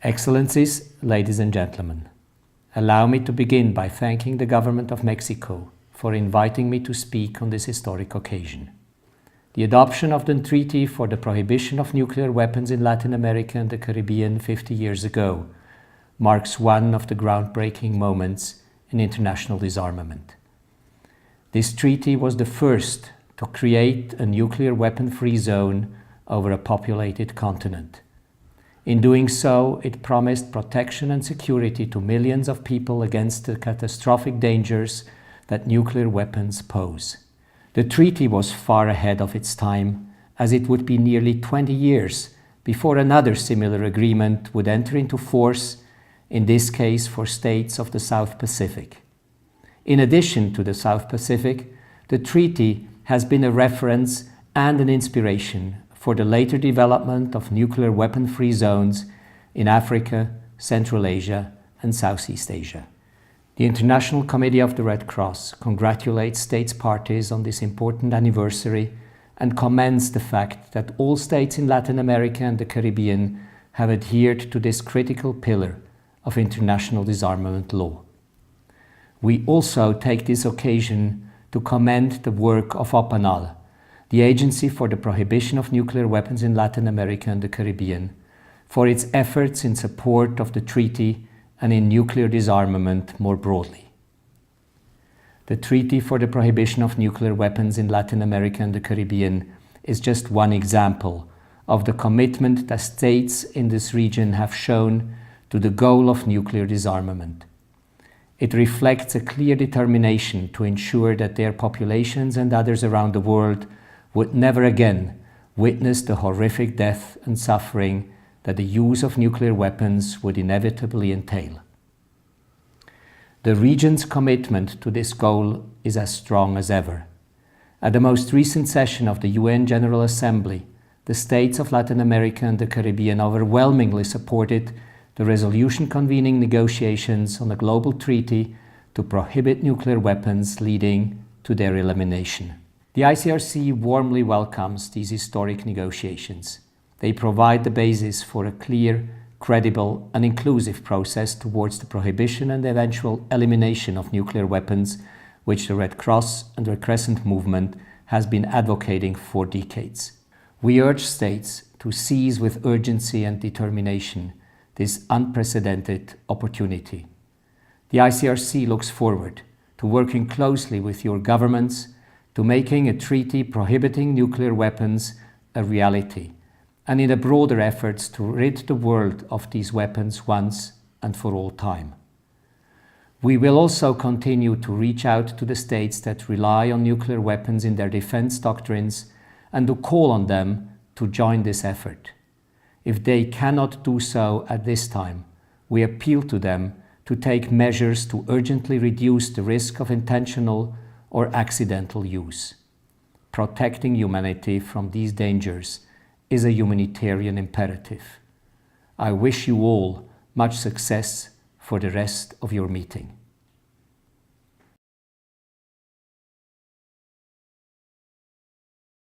Excellencies, ladies and gentlemen, allow me to begin by thanking the government of Mexico for inviting me to speak on this historic occasion. The adoption of the Treaty for the Prohibition of Nuclear Weapons in Latin America and the Caribbean 50 years ago marks one of the groundbreaking moments in international disarmament. This treaty was the first to create a nuclear weapon-free zone over a populated continent. In doing so, it promised protection and security to millions of people against the catastrophic dangers that nuclear weapons pose. The treaty was far ahead of its time, as it would be nearly 20 years before another similar agreement would enter into force, in this case for states of the South Pacific. In addition to the South Pacific, the treaty has been a reference and an inspiration for the later development of nuclear weapon-free zones in Africa, Central Asia, and Southeast Asia. The International Committee of the Red Cross congratulates states parties on this important anniversary and commends the fact that all states in Latin America and the Caribbean have adhered to this critical pillar of international disarmament law. We also take this occasion to commend the work of OPANAL, the Agency for the Prohibition of Nuclear Weapons in Latin America and the Caribbean, for its efforts in support of the treaty and in nuclear disarmament more broadly. The Treaty for the Prohibition of Nuclear Weapons in Latin America and the Caribbean is just one example of the commitment that states in this region have shown to the goal of nuclear disarmament. It reflects a clear determination to ensure that their populations and others around the world would never again witness the horrific death and suffering that the use of nuclear weapons would inevitably entail. The region's commitment to this goal is as strong as ever. At the most recent session of the UN General Assembly, the states of Latin America and the Caribbean overwhelmingly supported the resolution convening negotiations on a global treaty to prohibit nuclear weapons, leading to their elimination. The ICRC warmly welcomes these historic negotiations. They provide the basis for a clear, credible, and inclusive process towards the prohibition and eventual elimination of nuclear weapons, which the Red Cross and Red Crescent movement has been advocating for decades. We urge states to seize with urgency and determination this unprecedented opportunity. The ICRC looks forward to working closely with your governments to making a treaty prohibiting nuclear weapons a reality, and in a broader efforts to rid the world of these weapons once and for all time. We will also continue to reach out to the states that rely on nuclear weapons in their defense doctrines and to call on them to join this effort. If they cannot do so at this time, we appeal to them to take measures to urgently reduce the risk of intentional or accidental use. Protecting humanity from these dangers is a humanitarian imperative. I wish you all much success for the rest of your meeting.